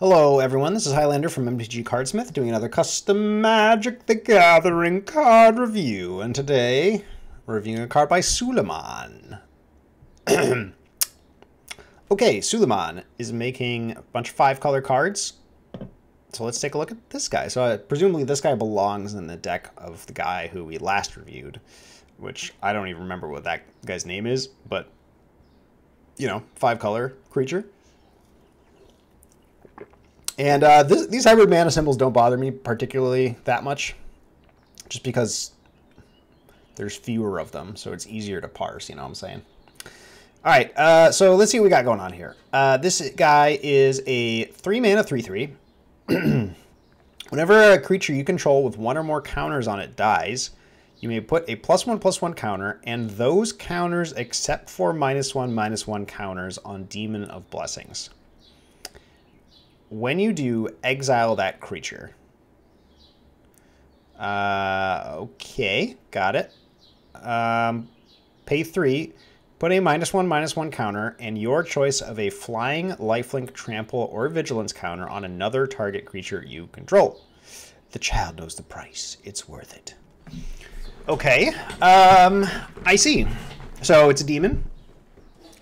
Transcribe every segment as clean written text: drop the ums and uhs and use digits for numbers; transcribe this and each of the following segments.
Hello everyone, this is Highlander from MTG Cardsmith doing another custom Magic the Gathering card review, and today we're reviewing a card by Suleman. Okay, Suleman is making a bunch of 5-color cards, so let's take a look at this guy. So presumably this guy belongs in the deck of the guy who we last reviewed, which I don't even remember what that guy's name is, but, you know, 5-color creature. And these hybrid mana symbols don't bother me particularly that much, just because there's fewer of them, so it's easier to parse, you know what I'm saying? All right, so let's see what we got going on here. This guy is a 3-mana 3/3. Whenever a creature you control with one or more counters on it dies, you may put a +1/+1 counter, and those counters except for -1/-1 counters on Demon of Blessings. When you do, exile that creature. Okay, got it. Pay 3, put a -1/-1 counter and your choice of a flying, lifelink, trample, or vigilance counter on another target creature you control. The child knows the price. It's worth it. Okay, I see. So it's a demon,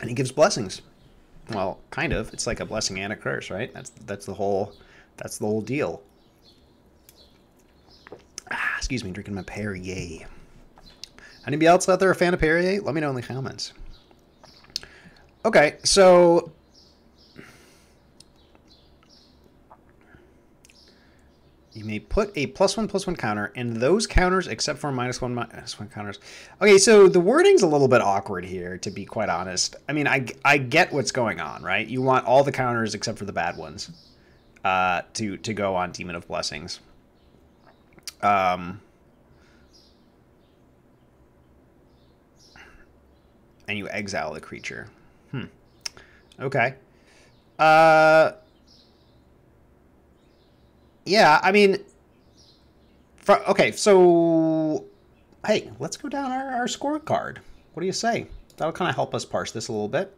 and he gives blessings. Well, kind of. It's like a blessing and a curse, right? That's the whole deal. Excuse me, drinking my Perrier. Anybody else out there a fan of Perrier? Let me know in the comments. Okay, so you may put a +1/+1 counter, and those counters except for -1/-1 counters. Okay, so the wording's a little bit awkward here, to be quite honest. I mean, I get what's going on, right? You want all the counters except for the bad ones to go on Demon of Blessings. And you exile the creature. Okay. Yeah, I mean, okay, so, hey, let's go down our scorecard. What do you say? That'll kind of help us parse this a little bit.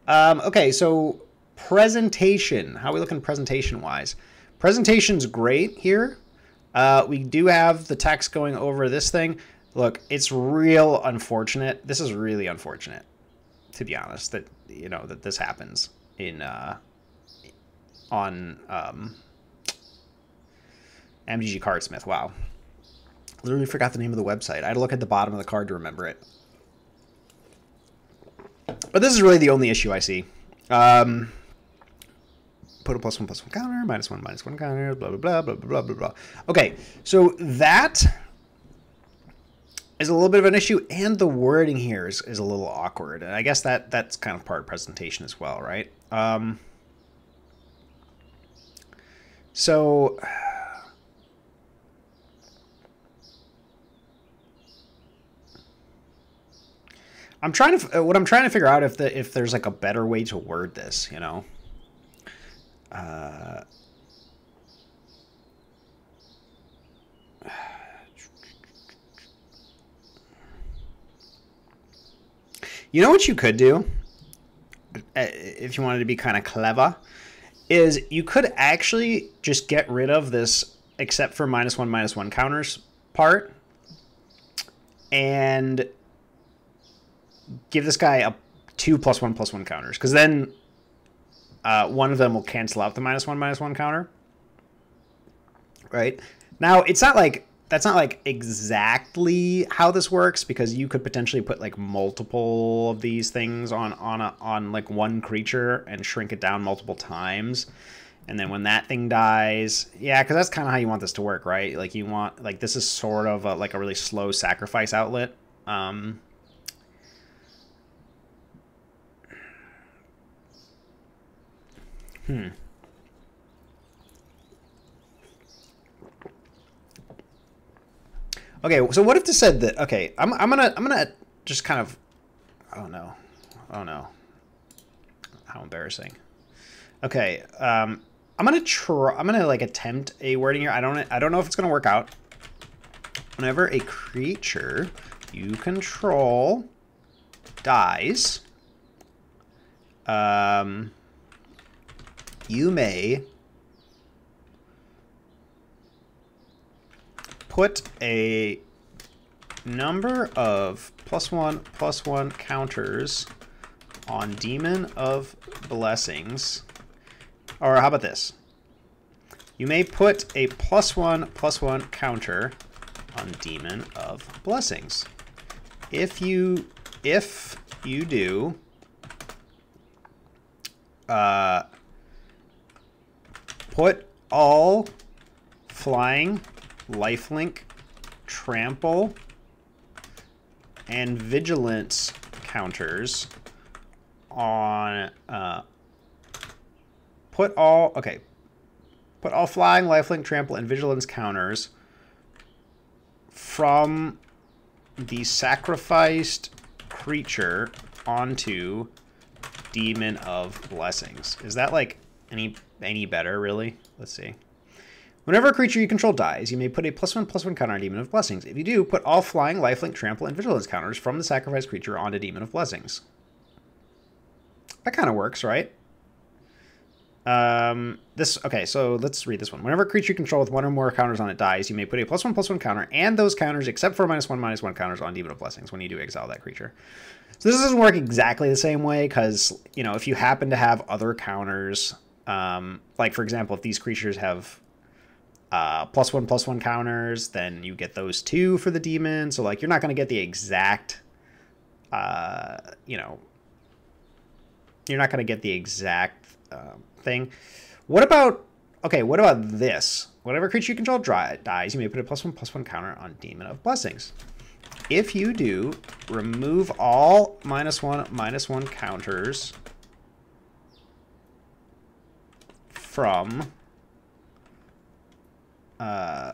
Okay, so presentation. How are we looking presentation-wise? Presentation's great here. We do have the text going over this thing. Look, it's real unfortunate. This is really unfortunate, to be honest, that, you know, that this happens in, on MTG Cardsmith. Wow. Literally forgot the name of the website. I had to look at the bottom of the card to remember it. But this is really the only issue I see. Put a +1/+1 counter, -1/-1 counter, blah, blah, blah, blah, blah, blah, blah. Okay, so that is a little bit of an issue, and the wording here is a little awkward. And I guess that's kind of part of presentation as well, right? So what I'm trying to figure out if there's like a better way to word this, you know. You know what you could do, if you wanted to be kind of clever, is you could actually just get rid of this except for -1/-1 counters part and give this guy 2 +1/+1 counters, because then one of them will cancel out the -1/-1 counter. Right now, it's not like that's not like exactly how this works, because you could potentially put like multiple of these things on like one creature and shrink it down multiple times, and then when that thing dies, yeah, because that's kind of how you want this to work, right? Like you want, like, this is sort of like a really slow sacrifice outlet. Okay, so what if this said that? Okay, I'm gonna just kind of, oh no, how embarrassing. Okay, I'm gonna like attempt a wording here. I don't know if it's gonna work out. Whenever a creature you control dies, you may put a number of +1/+1 counters on Demon of Blessings. Or how about this? You may put a +1/+1 counter on Demon of Blessings. If you do, put all flying, lifelink, trample, and vigilance counters on put all flying, lifelink, trample, and vigilance counters from the sacrificed creature onto Demon of Blessings. Is that like any better, really? Let's see. Whenever a creature you control dies, you may put a +1/+1 counter on Demon of Blessings. If you do, put all flying, lifelink, trample, and vigilance counters from the sacrificed creature onto Demon of Blessings. That kind of works, right? Okay, so let's read this one. Whenever a creature you control with one or more counters on it dies, you may put a +1/+1 counter and those counters, except for -1/-1 counters on Demon of Blessings when you do exile that creature. So this doesn't work exactly the same way because, you know, if you happen to have other counters, like for example, if these creatures have +1/+1 counters, then you get those too for the demon. So like you're not going to get the exact, you know, you're not going to get the exact thing. What about this? Whenever creature you control dies, you may put a +1/+1 counter on Demon of Blessings. If you do, remove all -1/-1 counters from I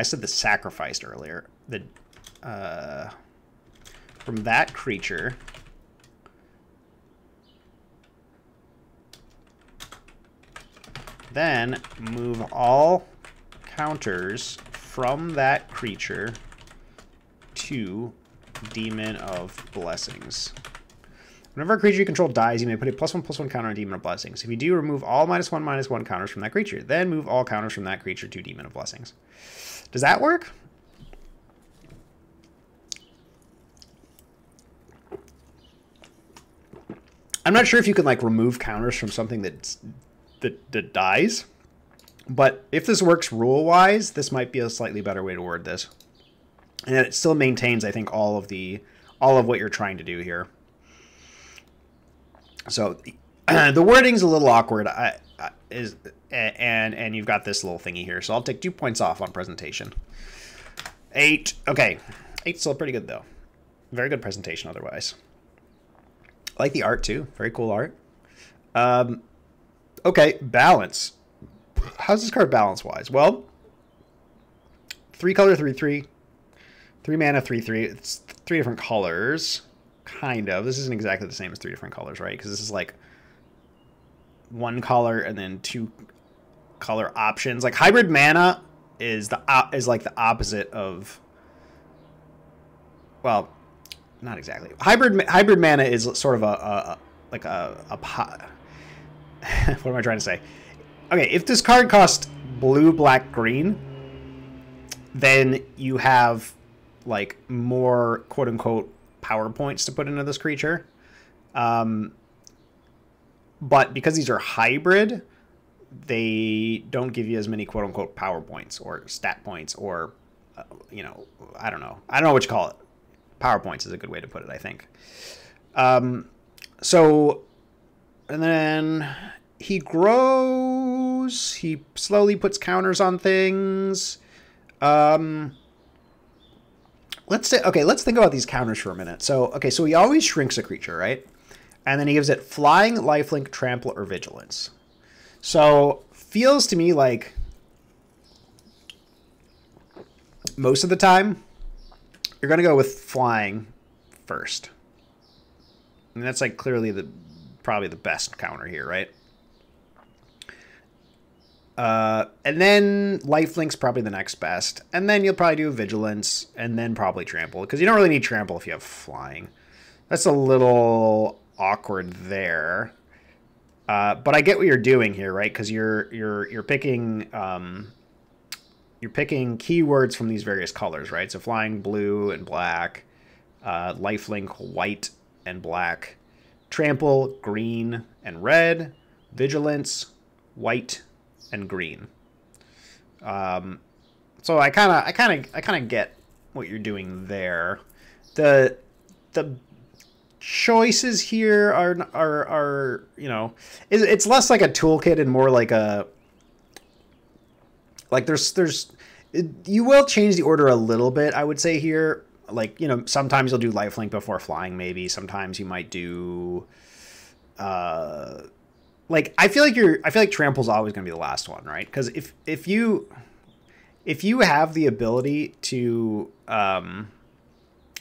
said the sacrificed earlier. From that creature. Then move all counters from that creature to Demon of Blessings. Whenever a creature you control dies, you may put a +1/+1 counter on Demon of Blessings. If you do, remove all -1/-1 counters from that creature. Then move all counters from that creature to Demon of Blessings. Does that work? I'm not sure if you can like remove counters from something that dies, but if this works rule-wise, this might be a slightly better way to word this, and it still maintains, I think, all of what you're trying to do here. So the wording's a little awkward, and you've got this little thingy here. So I'll take 2 points off on presentation. 8. Okay, 8's still pretty good though. Very good presentation otherwise. I like the art too. Very cool art. Okay, balance. How's this card balance-wise? Well, 3 color, 3/3. 3 mana, 3/3. It's 3 different colors. Kind of. This isn't exactly the same as 3 different colors, right? Because this is like 1 color and then 2 color options. Like hybrid mana is like the opposite of, well, not exactly. Hybrid mana is sort of what am I trying to say? Okay, if this card costs blue, black, green, then you have like more quote unquote power points to put into this creature. But because these are hybrid, they don't give you as many quote unquote power points or stat points or, you know, I don't know. I don't know what you call it. Power points is a good way to put it, I think. So, and then he grows. He slowly puts counters on things. Let's think about these counters for a minute. So he always shrinks a creature, right? And then he gives it flying, lifelink, trample, or vigilance. So feels to me like most of the time you're going to go with flying first. And that's like clearly probably the best counter here, right? And then lifelink's probably the next best. And then you'll probably do vigilance and then probably trample, because you don't really need trample if you have flying. That's a little awkward there. But I get what you're doing here, right? Because you're picking you're picking keywords from these various colors, right? So flying blue and black, lifelink white and black, trample green and red, vigilance white and green. So I kind of get what you're doing there. The choices here are you know, it's less like a toolkit and more like a you will change the order a little bit, I would say here. Like, you know, sometimes you'll do lifelink before flying, maybe. Sometimes you might do like I feel like trample's always going to be the last one, right? Because if you have the ability to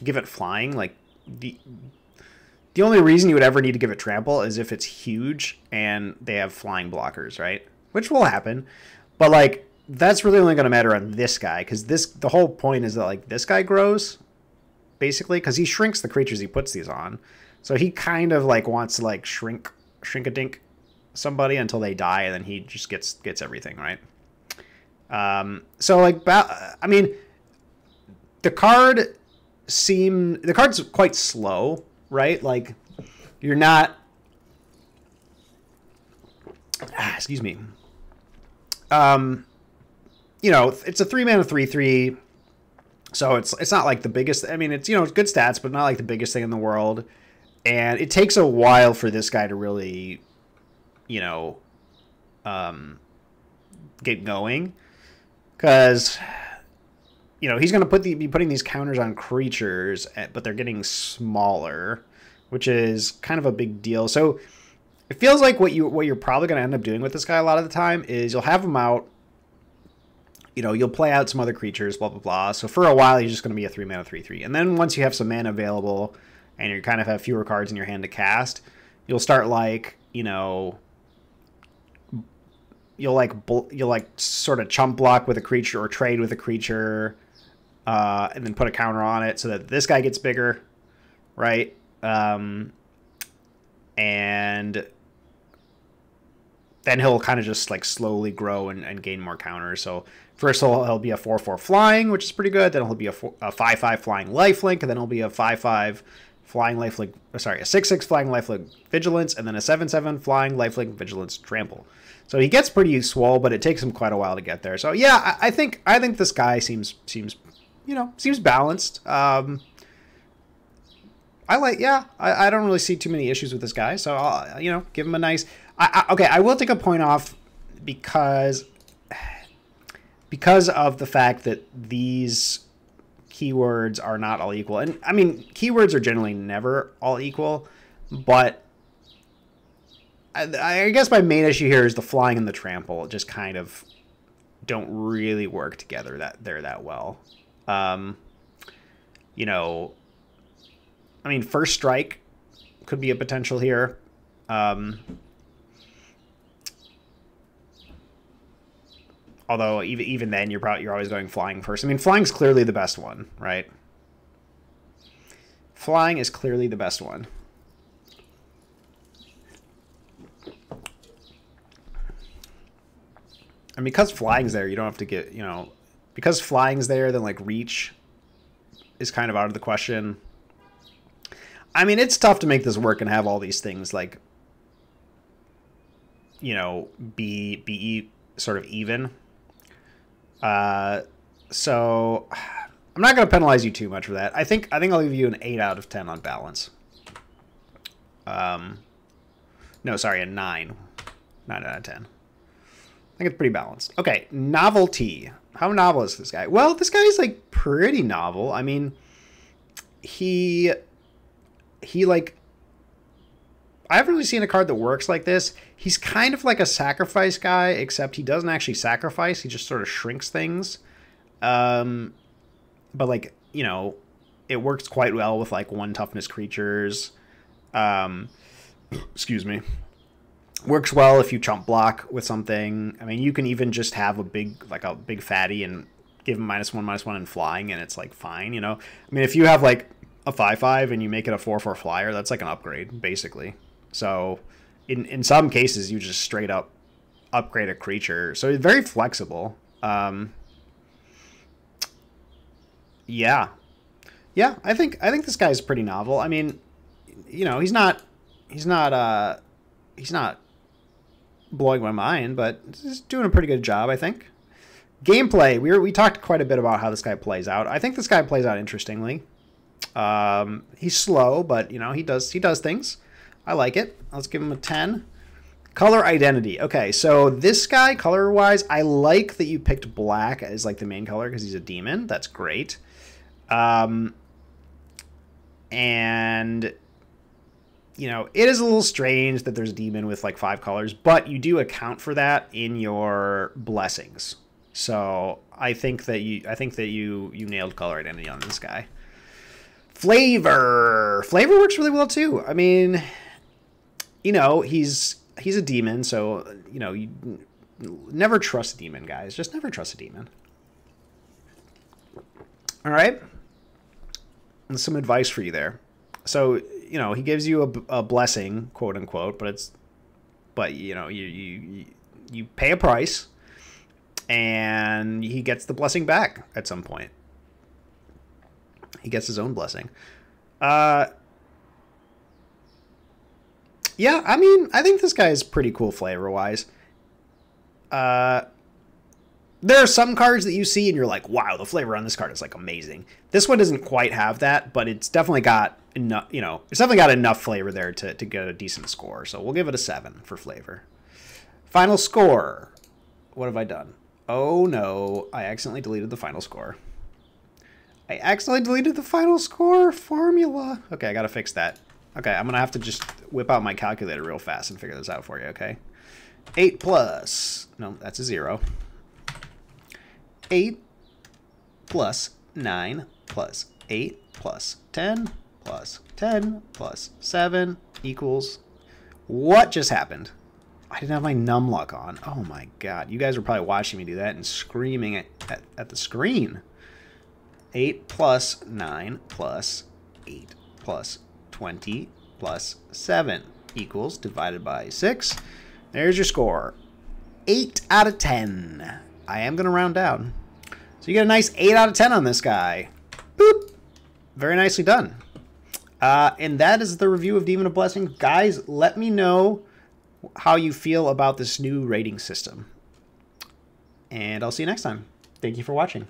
give it flying, like the only reason you would ever need to give it trample is if it's huge and they have flying blockers, right? Which will happen, but like that's really only going to matter on this guy, because the whole point is that like this guy grows basically because he shrinks the creatures he puts these on, so he kind of like wants to like shrink a dink somebody until they die, and then he just gets everything, right? So like I mean, the card's quite slow, right? Like you're not excuse me. You know, it's a 3-mana 3/3, so it's not like the biggest. I mean, it's, you know, it's good stats, but not like the biggest thing in the world. And it takes a while for this guy to really, you know, get going, because, you know, he's going to be putting these counters on creatures, but they're getting smaller, which is kind of a big deal. So it feels like what you're probably going to end up doing with this guy a lot of the time is you'll have him out. You know, you'll play out some other creatures, blah, blah, blah. So for a while, he's just going to be a 3-mana 3/3. And then once you have some mana available and you kind of have fewer cards in your hand to cast, you'll start like, you know, you'll like sort of chump block with a creature or trade with a creature, and then put a counter on it so that this guy gets bigger, right? And then he'll kind of just like slowly grow and gain more counters. So first he'll be a 4/4 flying, which is pretty good. Then he'll be a 5/5 flying lifelink, and then he'll be a 5/5 flying lifelink. Sorry, a 6/6 flying lifelink vigilance, and then a 7/7 flying lifelink vigilance trample. So he gets pretty swole, but it takes him quite a while to get there. So yeah, I think this guy seems balanced. I don't really see too many issues with this guy. So I'll, you know, give him a nice. Okay, I will take a point off because of the fact that these keywords are not all equal. And I mean, keywords are generally never all equal, but I guess my main issue here is the flying and the trample just kind of don't really work together that well. You know, I mean, first strike could be a potential here. Although even then, you're always going flying first. I mean, flying's clearly the best one, right? Flying is clearly the best one. And because flying's there, you don't have to get, you know, because flying's there, then like reach is kind of out of the question. I mean, it's tough to make this work and have all these things like, you know, be sort of even. So I'm not going to penalize you too much for that. I think I'll give you an 8 out of 10 on balance. No, sorry, a 9. 9 out of 10. I think it's pretty balanced. Okay, novelty. How novel is this guy? Well, this guy is like pretty novel. I mean, he like, I haven't really seen a card that works like this. He's kind of like a sacrifice guy, except he doesn't actually sacrifice. He just sort of shrinks things. But like, you know, it works quite well with like 1 toughness creatures. Excuse me. Works well if you chump block with something. I mean, you can even just have a big fatty and give him -1/-1 in flying, and it's like fine, you know. I mean, if you have like a 5/5 and you make it a 4/4 flyer, that's like an upgrade basically. So in some cases, you just straight up upgrade a creature. So it's very flexible. Yeah. Yeah, I think this guy's pretty novel. I mean, you know, he's not blowing my mind, but he's doing a pretty good job, I think. Gameplay, we talked quite a bit about how this guy plays out. I think this guy plays out interestingly. He's slow, but you know, he does things. I like it. Let's give him a 10. Color identity. Okay, so this guy, color-wise, I like that you picked black as like the main color because he's a demon. That's great. And you know, it is a little strange that there's a demon with like 5 colors, but you do account for that in your blessings. So I think that you nailed color identity on this guy. Flavor works really well too. I mean, you know, he's a demon, so you know, you never trust a demon, guys. Just never trust a demon. All right, and some advice for you there. So you know, he gives you a blessing, quote unquote, but you know, you pay a price, and he gets the blessing back at some point. He gets his own blessing. Yeah, I mean, I think this guy is pretty cool flavor-wise. There are some cards that you see and you're like, wow, the flavor on this card is like amazing. This one doesn't quite have that, but it's definitely got enough, you know, it's definitely got enough flavor there to get a decent score. So we'll give it a 7 for flavor. Final score. What have I done? Oh no, I accidentally deleted the final score. I accidentally deleted the final score formula. Okay, I gotta fix that. Okay, I'm gonna have to just whip out my calculator real fast and figure this out for you, okay? 8 plus, no, that's a 0. 8 plus 9 plus 8 plus 10 plus 10 plus 7 equals... What just happened? I didn't have my numlock on. Oh my god. You guys were probably watching me do that and screaming at the screen. 8 plus 9 plus 8 plus 20 plus 7 equals, divided by 6. There's your score. 8 out of 10. I am going to round down. So you get a nice 8 out of 10 on this guy. Boop. Very nicely done. And that is the review of Demon of Blessing. Guys, let me know how you feel about this new rating system. And I'll see you next time. Thank you for watching.